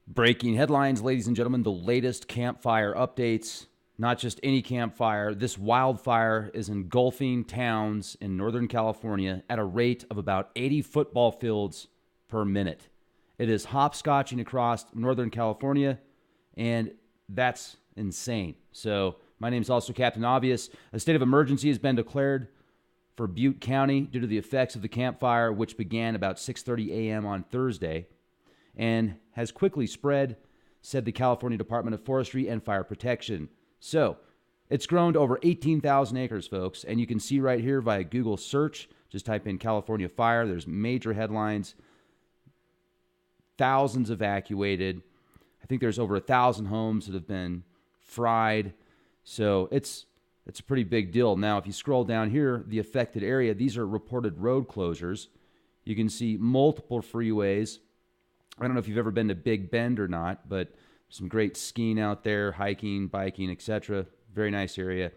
Breaking headlines, ladies and gentlemen, the latest campfire updates. Not just any campfire. This wildfire is engulfing towns in Northern California at a rate of about 80 football fields per minute. It is hopscotching across Northern California, and that's insane. So my name is also Captain Obvious. A state of emergency has been declared for Butte County due to the effects of the campfire, which began about 6:30 a.m. on Thursday and has quickly spread, said the California Department of Forestry and Fire Protection. So it's grown to over 18,000 acres, folks. And you can see right here via Google search, just type in California fire. There's major headlines, thousands evacuated. I think there's over 1,000 homes that have been fried. So it's a pretty big deal. Now, if you scroll down here, the affected area, these are reported road closures. You can see multiple freeways. I don't know if you've ever been to Big Bend or not, but some great skiing out there, hiking, biking, etc. Very nice area.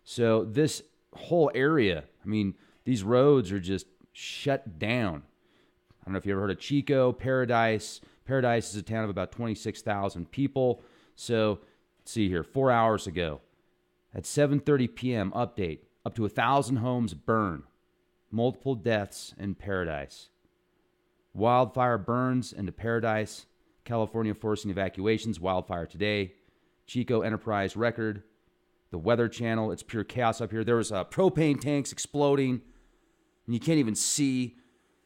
So this whole area, I mean, these roads are just shut down. I don't know if you ever heard of Chico, Paradise. Paradise is a town of about 26,000 people. So let's see here, 4 hours ago, at 7:30 p.m. update, up to 1,000 homes burn. Multiple deaths in Paradise. Wildfire burns into Paradise. California forcing evacuations. Wildfire today. Chico Enterprise record. The Weather Channel. It's pure chaos up here. There was propane tanks exploding, and you can't even see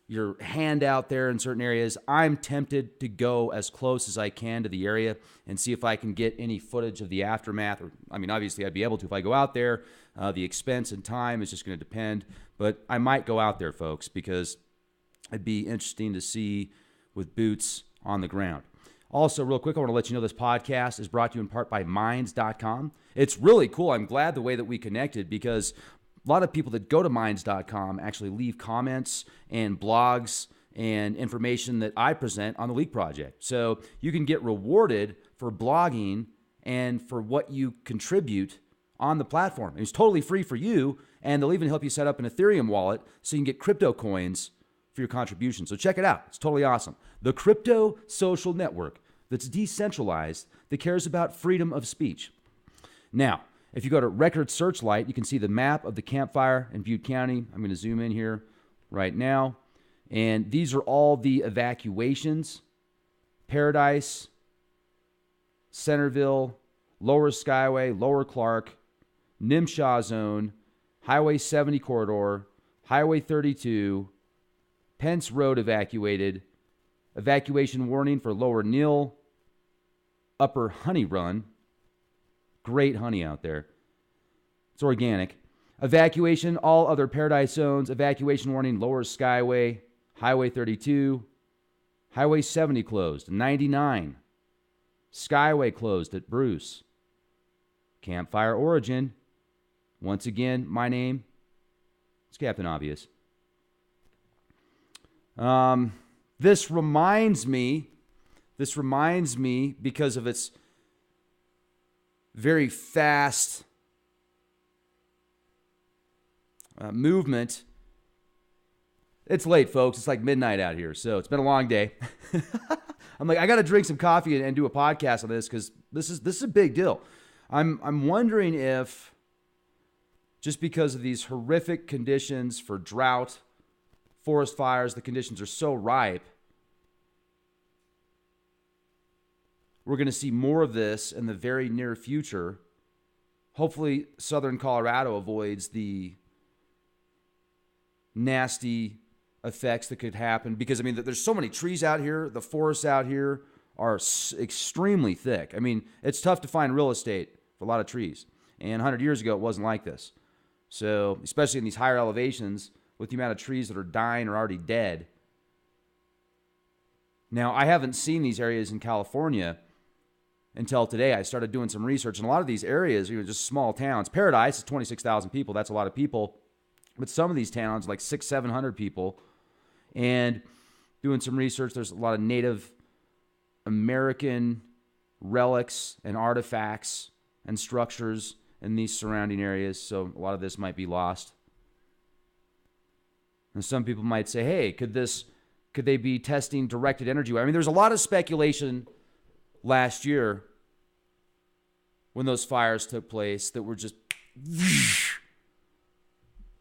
your hand out there in certain areas. I'm tempted to go as close as I can to the area and see if I can get any footage of the aftermath. I mean, obviously, I'd be able to if I go out there. The expense and time is just going to depend, but I might go out there, folks, because it'd be interesting to see with boots on the ground. Also, real quick, I want to let you know this podcast is brought to you in part by Minds.com. It's really cool. I'm glad the way that we connected, because a lot of people that go to Minds.com actually leave comments and blogs and information that I present on the Leak Project. So you can get rewarded for blogging and for what you contribute on the platform. It's totally free for you, and they'll even help you set up an Ethereum wallet so you can get crypto coins for your contribution. So check it out. It's totally awesome. The crypto social network that's decentralized, that cares about freedom of speech. Now, if you go to Record Searchlight, you can see the map of the campfire in Butte County. I'm going to zoom in here right now. And these are all the evacuations. Paradise, Centerville, Lower Skyway, Lower Clark, Nimshaw Zone, Highway 70 corridor, Highway 32, Pence Road evacuated, evacuation warning for Lower Neal, Upper Honey Run. Great honey out there. It's organic. Evacuation, all other Paradise zones. Evacuation warning, Lower Skyway, Highway 32, Highway 70 closed, 99. Skyway closed at Bruce. Campfire origin. Once again, my name is Captain Obvious. This reminds me because of its very fast movement. It's late, folks. It's like midnight out here, so it's been a long day. I'm like, I got to drink some coffee and do a podcast on this, because this is a big deal. I'm wondering if, just because of these horrific conditions for drought, forest fires, the conditions are so ripe, we're going to see more of this in the very near future. Hopefully, southern Colorado avoids the nasty effects that could happen, because, I mean, there's so many trees out here. The forests out here are extremely thick. I mean, it's tough to find real estate for a lot of trees. And 100 years ago, it wasn't like this. So, especially in these higher elevations, with the amount of trees that are dying or already dead. Now, I haven't seen these areas in California until today. I started doing some research, and a lot of these areas, just small towns. Paradise is 26,000 people. That's a lot of people. But some of these towns, like 600-700 people. And doing some research, there's a lot of Native American relics and artifacts and structures in these surrounding areas. So a lot of this might be lost. And some people might say, hey, could they be testing directed energy? I mean, there's a lot of speculation last year when those fires took place that were just,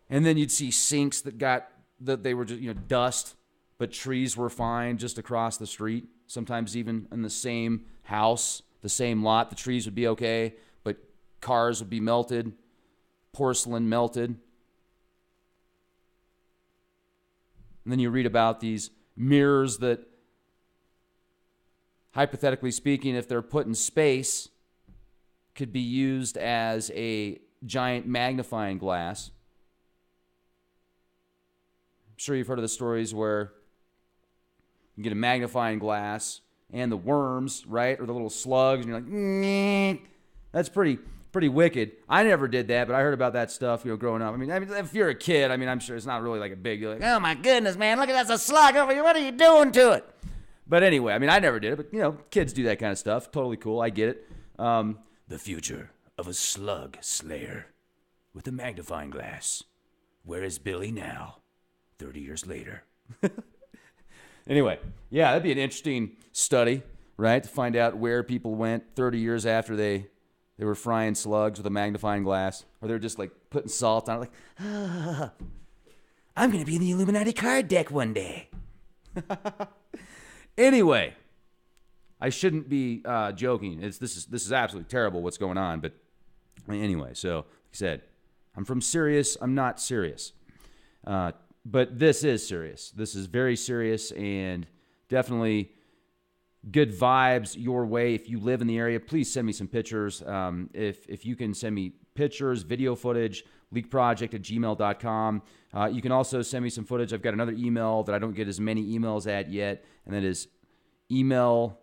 and then you'd see sinks that they were just, dust, but trees were fine just across the street. Sometimes even in the same house, the same lot, the trees would be okay, but cars would be melted, porcelain melted. And then you read about these mirrors that, hypothetically speaking, if they're put in space, could be used as a giant magnifying glass. I'm sure you've heard of the stories where you get a magnifying glass and the worms, right, or the little slugs, and you're like, that's pretty wicked. I never did that, but I heard about that stuff, growing up. I mean, if you're a kid, I'm sure it's not really like a big deal. Like, oh my goodness, man, look at that's a slug over here. What are you doing to it? But anyway, I never did it, but kids do that kind of stuff. Totally cool. I get it. The future of a slug slayer with a magnifying glass. Where is Billy now? 30 years later. Anyway, yeah, that'd be an interesting study, right? To find out where people went 30 years after they were frying slugs with a magnifying glass, or they were just like putting salt on it, like, I'm going to be in the Illuminati card deck one day. Anyway, I shouldn't be joking. This is absolutely terrible what's going on. But anyway, so like I said, I'm from Sirius. I'm not serious. But this is serious. This is very serious and definitely good vibes your way. If you live in the area, please send me some pictures. If you can send me pictures, video footage, leakproject@gmail.com. You can also send me some footage. I've got another email that I don't get as many emails at yet, and that is email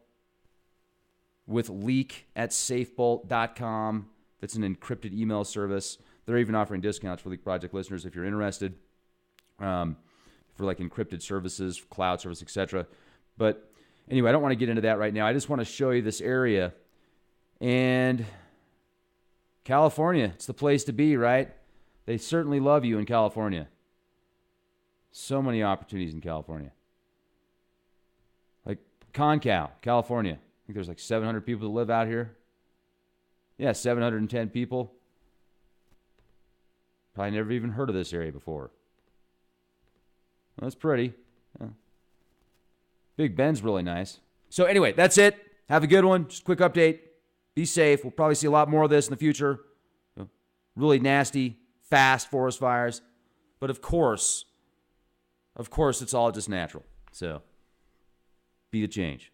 with leak@safebolt.com. That's an encrypted email service. They're even offering discounts for Leak Project listeners if you're interested, for like encrypted services, cloud service, etc. But anyway, I don't want to get into that right now. I just want to show you this area. And California, it's the place to be, right? They certainly love you in California. So many opportunities in California. Like Concal, California. I think there's like 700 people that live out here. Yeah, 710 people. Probably never even heard of this area before. Well, that's pretty. Yeah. Big Bend's really nice. So anyway, that's it. Have a good one. Just a quick update. Be safe. We'll probably see a lot more of this in the future. Really nasty, fast forest fires. But of course, it's all just natural. So be the change.